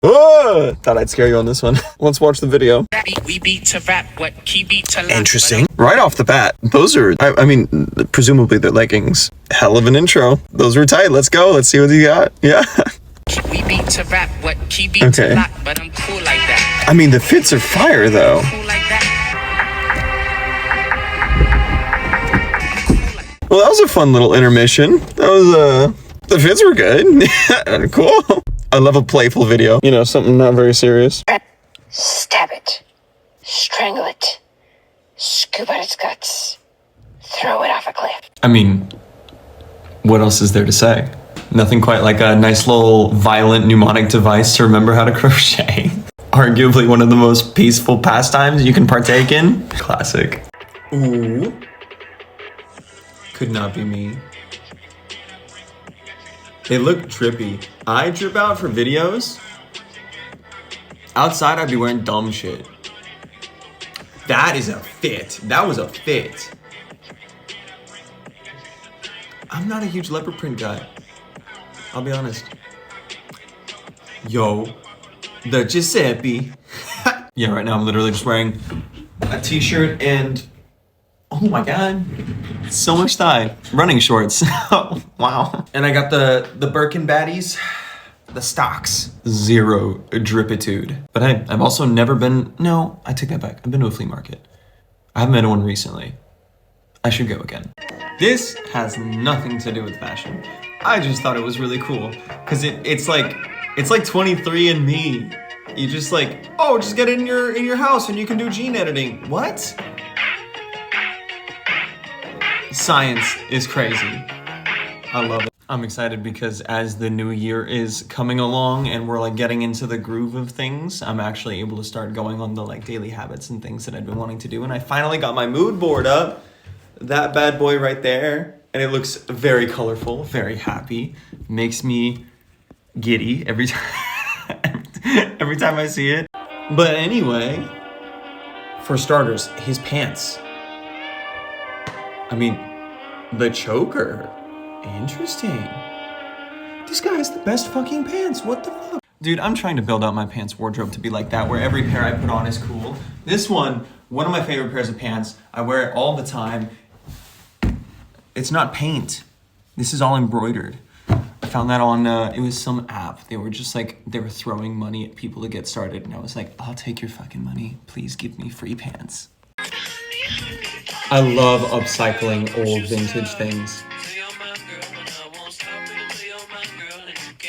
Thought I'd scare you on this one. Let's watch the video. We beat to rap, what key beat to rap. Interesting. Right off the bat, those are, I mean, presumably they're leggings. Hell of an intro. Those were tight. Let's go. Let's see what you got. Yeah. We beat to rap, what key beat to lock, but I'm cool like that. I mean, the fits are fire though. Cool like that. Well, that was a fun little intermission. That was, the fits were good. Cool. I love a playful video. You know, something not very serious. Stab it. Strangle it. Scoop out its guts. Throw it off a cliff. I mean, what else is there to say? Nothing quite like a nice little violent mnemonic device to remember how to crochet. Arguably one of the most peaceful pastimes you can partake in. Classic. Ooh. Could not be me. They look trippy. I trip out for videos. Outside, I'd be wearing dumb shit. That is a fit. That was a fit. I'm not a huge leopard print guy. I'll be honest. Yo, the Giuseppe. Yeah, right now I'm literally just wearing a t-shirt and, oh my God, so much thigh. Running shorts. Wow. And I got the Birkin baddies, the stocks. Zero dripitude. But hey, I've also never been, no, I take that back. I've been to a flea market. I haven't been to one recently. I should go again. This has nothing to do with fashion. I just thought it was really cool because it's like 23andMe. You just like, oh, just get it in your house and you can do gene editing. What? Science is crazy. I love it. I'm excited because as the new year is coming along and we're like getting into the groove of things, I'm actually able to start going on the like daily habits and things that I've been wanting to do. And I finally got my mood board up. That bad boy right there. And it looks very colorful, very happy. Makes me giddy every time, every time I see it. But anyway, for starters, his pants. I mean, the choker. Interesting. This guy has the best fucking pants. What the fuck? Dude, I'm trying to build out my pants wardrobe to be like that, where every pair I put on is cool. This one of my favorite pairs of pants. I wear it all the time. It's not paint. This is all embroidered. I found that on, it was some app. They were just like, they were throwing money at people to get started. And I was like, I'll take your fucking money. Please give me free pants. I love upcycling old vintage things.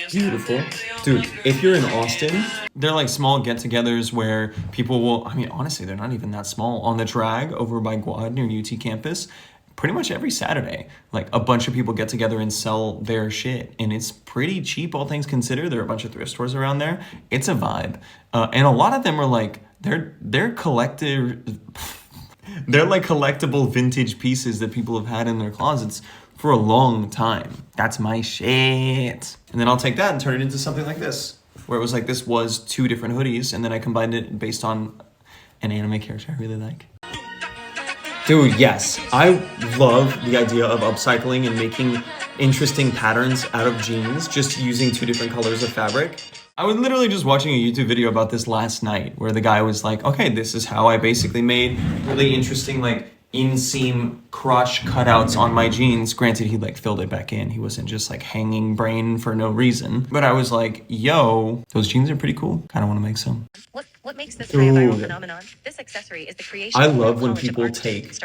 Beautiful. Dude, if you're in Austin, they're like small get-togethers where people will, I mean, honestly, they're not even that small. On the drag over by Guad near UT campus, pretty much every Saturday, like a bunch of people get together and sell their shit. And it's pretty cheap, all things considered. There are a bunch of thrift stores around there. It's a vibe. And a lot of them are like, they're collective, they're like collectible vintage pieces that people have had in their closets for a long time. That's my shit. And then I'll take that and turn it into something like this, where it was like, this was 2 different hoodies, and then I combined it based on an anime character I really like. Dude, yes, I love the idea of upcycling and making interesting patterns out of jeans, just using 2 different colors of fabric. I was literally just watching a YouTube video about this last night, where the guy was like, okay, this is how I basically made really interesting, like, inseam crotch cutouts on my jeans. Granted, he like filled it back in. He wasn't just like hanging brain for no reason. But I was like, yo, those jeans are pretty cool. Kind of want to make some. What makes this a viral phenomenon? This accessory is the creation. I love when people take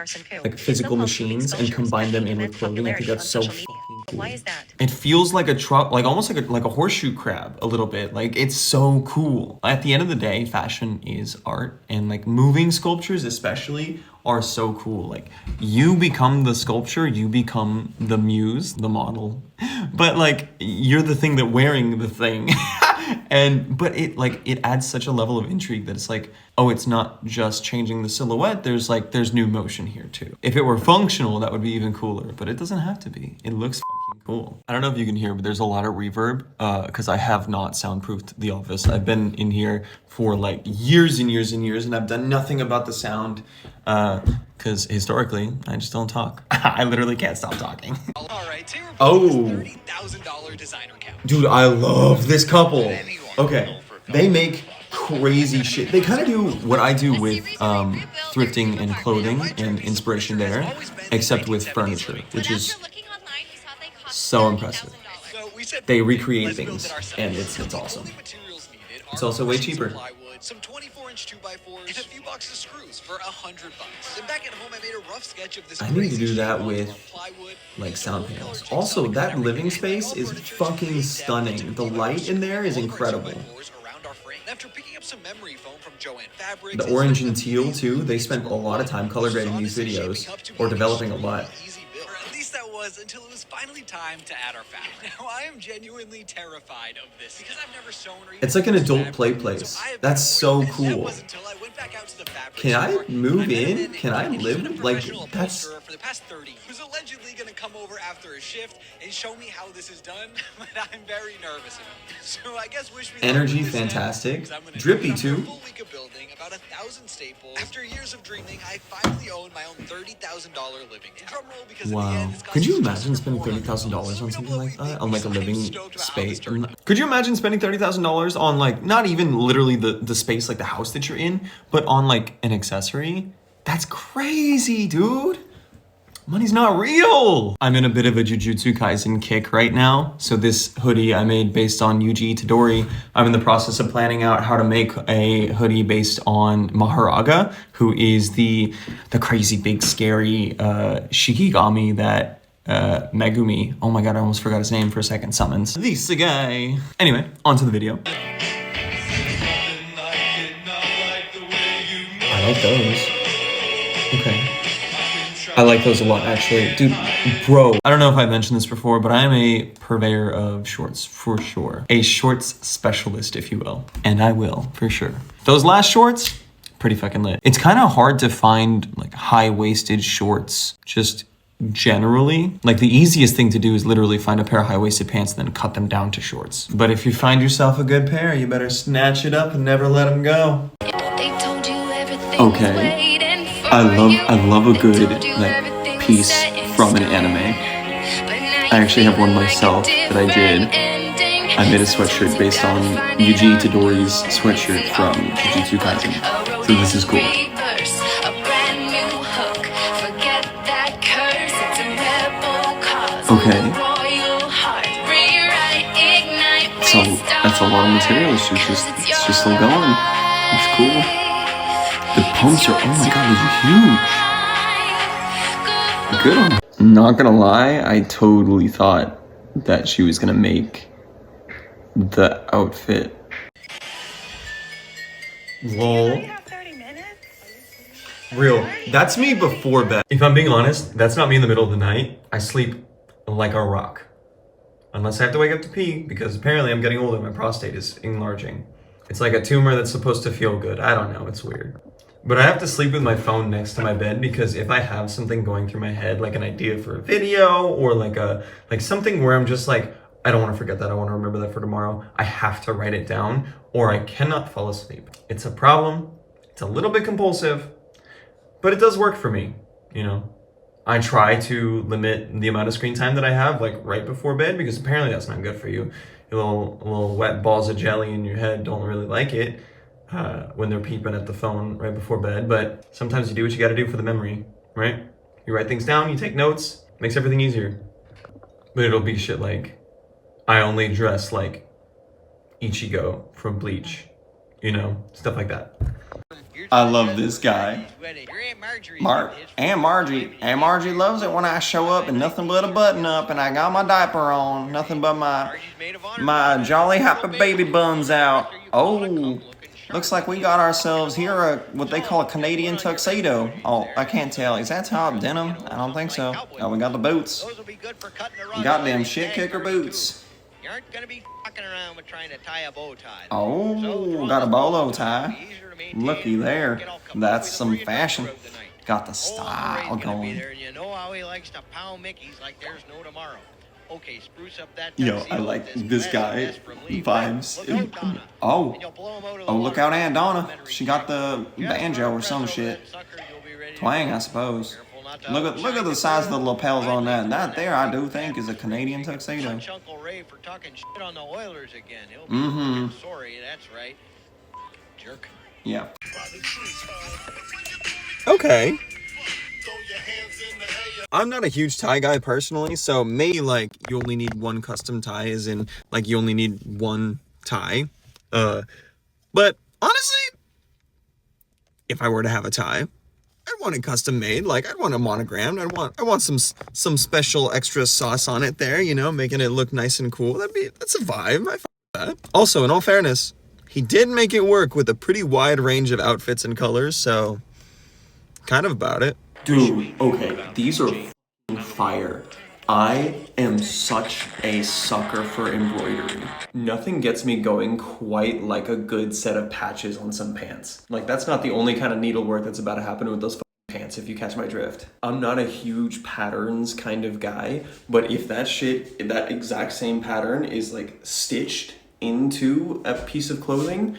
like physical machines and combine them in with clothing. I think that's so fucking cool. Why is that? It feels like a truck, like almost like a horseshoe crab a little bit. Like it's so cool. At the end of the day, fashion is art, and like moving sculptures especially are so cool. Like you become the sculpture, you become the muse, the model, but like you're the thing that wearing the thing. But it adds such a level of intrigue that it's like, oh, it's not just changing the silhouette. There's new motion here too. If it were functional, that would be even cooler, but it doesn't have to be. It looks fucking cool. I don't know if you can hear, but there's a lot of reverb because I have not soundproofed the office. I've been in here for like years and years and years, and I've done nothing about the sound because historically, I just don't talk. I literally can't stop talking. All right, oh, $30,000 designer couch. Dude, I love this couple. Okay, They make crazy shit. They kind of do what I do with thrifting and clothing and inspiration there, except with furniture, which is so impressive. They recreate things, and it's awesome. It's also way cheaper. Some 24-inch 2x4s, and a few boxes of screws for $100. Then back at home, I made a rough sketch of this. I need to do that with like sound panels. Also, that living space is fucking stunning. The light in there is incredible. The orange and teal too. They spent a lot of time color grading these videos or developing a lot. That was until it was finally time to add our fabric. Now I am genuinely terrified of this because I've never sewn or it's like an adult play place. That's so cool. Can I move in? Can I live? Like, that's... For the past 30, who's allegedly going to come over after a shift and show me how this is done, but I'm very nervous. So I guess wish me energy fantastic. Drippy too. About 1,000 staples. After years of dreaming, I finally own my own $30,000 living. Drum roll because wow. Could you imagine spending $30,000 on something like that? On like a living space? Could you imagine spending $30,000 on like, not even literally the space, like the house that you're in, but on like an accessory? That's crazy, dude. Money's not real. I'm in a bit of a Jujutsu Kaisen kick right now. So this hoodie I made based on Yuji Itadori. I'm in the process of planning out how to make a hoodie based on Maharaga, who is the crazy big scary Shikigami that Megumi, oh my god, I almost forgot his name for a second, summons. This guy. Anyway, on to the video. I like those. Okay. I like those a lot, actually. Dude, bro. I don't know if I mentioned this before, but I am a purveyor of shorts, for sure. A shorts specialist, if you will. And I will, for sure. Those last shorts, pretty fucking lit. It's kind of hard to find, like, high-waisted shorts, just generally. Like, the easiest thing to do is literally find a pair of high-waisted pants and then cut them down to shorts. But if you find yourself a good pair, you better snatch it up and never let them go. Okay. I love a good like piece from an anime. I actually have one myself that I did. I made a sweatshirt based on Yuji Itadori's sweatshirt from Jujutsu Kaisen. So this is cool. Okay. So that's a lot of material. It's just still going. It's cool. The pumps are, oh my god, those are huge. Good on her. Not gonna lie, I totally thought that she was gonna make the outfit. Lol. Real. That's me before bed. If I'm being honest, that's not me in the middle of the night. I sleep like a rock. Unless I have to wake up to pee, because apparently I'm getting older, my prostate is enlarging. It's like a tumor that's supposed to feel good. I don't know, it's weird. But I have to sleep with my phone next to my bed because if I have something going through my head, like an idea for a video or like something where I'm just like, I don't want to forget that, I want to remember that for tomorrow, I have to write it down or I cannot fall asleep. It's a problem. It's a little bit compulsive, but it does work for me, you know. I try to limit the amount of screen time that I have, like right before bed, because apparently that's not good for you. Your little wet balls of jelly in your head don't really like it. When they're peeping at the phone right before bed, but sometimes you do what you gotta do for the memory, right? You write things down, you take notes, makes everything easier. But it'll be shit like, I only dress like Ichigo from Bleach, you know, stuff like that. I love this guy. Aunt Margie loves it when I show up in nothing but a button up and I got my diaper on, nothing but my jolly happy baby buns out. Oh. Looks like we got ourselves here what they call a Canadian tuxedo. Oh, I can't tell. Is that top denim? I don't think so. Oh, we got the boots. Goddamn shit kicker boots. You aren't gonna be fucking around with trying to tie a bow tie. Oh, got a bolo tie. Looky there. That's some fashion. Got the style going. You know how he likes to pound Mickeys like there's no tomorrow. Okay, spruce up that. Yo, I like this guy vibes. Oh, look out, Aunt Donna. She got the banjo or some shit. Twang, I suppose. Look at the size of the lapels on that. That there, I do think, is a Canadian tuxedo. Punch Uncle Ray for talking shit on the Oilers again. He'll be sorry, that's right. Jerk. Yeah. Okay. I'm not a huge tie guy personally, so maybe like you only need one custom tie, as in like you only need one tie. But honestly, if I were to have a tie, I'd want it custom made. Like I'd want it monogrammed. I want some special extra sauce on it there, you know, making it look nice and cool. That's a vibe. I f that. Also, in all fairness, he did make it work with a pretty wide range of outfits and colors, so kind of about it. Dude, okay, these are fire. I am such a sucker for embroidery. Nothing gets me going quite like a good set of patches on some pants. Like, that's not the only kind of needlework that's about to happen with those pants, if you catch my drift. I'm not a huge patterns kind of guy, but if that exact same pattern is like stitched into a piece of clothing,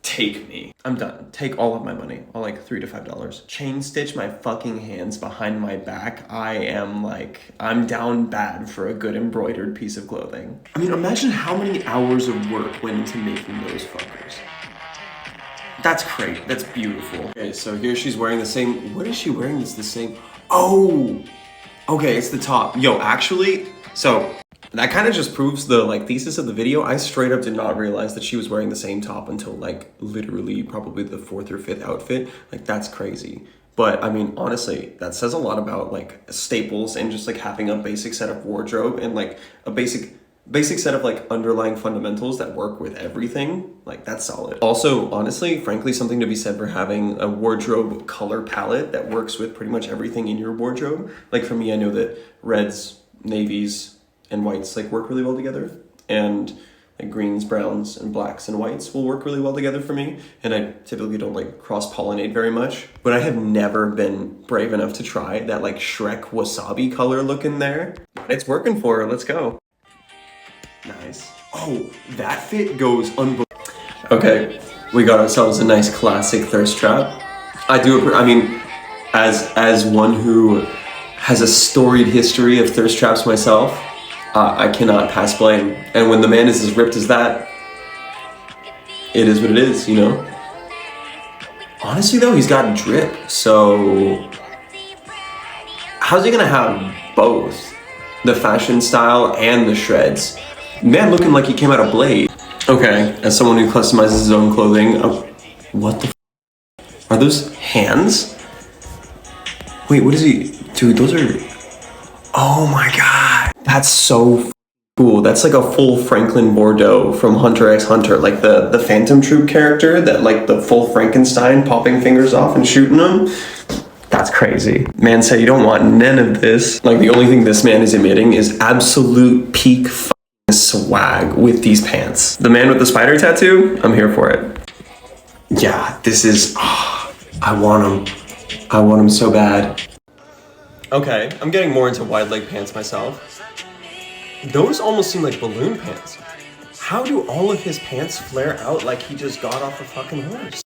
take me. I'm done. Take all of my money. All like $3 to $5. Chain stitch my fucking hands behind my back. I'm down bad for a good embroidered piece of clothing. I mean, imagine how many hours of work went into making those fuckers. That's great. That's beautiful. Okay, so here she's wearing the same. What is she wearing? It's the same. Oh, okay, it's the top. Yo, actually, so that kind of just proves the like thesis of the video. I straight up did not realize that she was wearing the same top until like literally probably the 4th or 5th outfit. Like that's crazy. But I mean, honestly, that says a lot about like staples and just like having a basic set of wardrobe and like a basic set of like underlying fundamentals that work with everything. Like that's solid. Also, honestly, frankly, something to be said for having a wardrobe color palette that works with pretty much everything in your wardrobe. Like for me, I know that reds, navies, and whites like work really well together, and like greens, browns, and blacks and whites will work really well together for me. And I typically don't like cross-pollinate very much, but I have never been brave enough to try that like Shrek wasabi color look in there. It's working for her. Let's go. Nice. Oh, that fit goes unbelievable. Okay, we got ourselves a nice classic thirst trap. I mean, as one who has a storied history of thirst traps myself, I cannot pass blame. And when the man is as ripped as that, it is what it is, you know? Honestly though, he's got drip, so how's he gonna have both? The fashion style and the shreds? Man looking like he came out of Blade. Okay, as someone who customizes his own clothing, what the f? Are those hands? Wait, what is he? Dude, those are... Oh my god. That's so cool. That's like a full Franklin Bordeaux from Hunter x Hunter, like the Phantom Troop character that like the full Frankenstein popping fingers off and shooting them. That's crazy. Man said you don't want none of this. Like the only thing this man is emitting is absolute peak swag with these pants. The man with the spider tattoo, I'm here for it. Yeah, this is, I want him. I want him so bad. Okay, I'm getting more into wide leg pants myself. Those almost seem like balloon pants. How do all of his pants flare out like he just got off a fucking horse?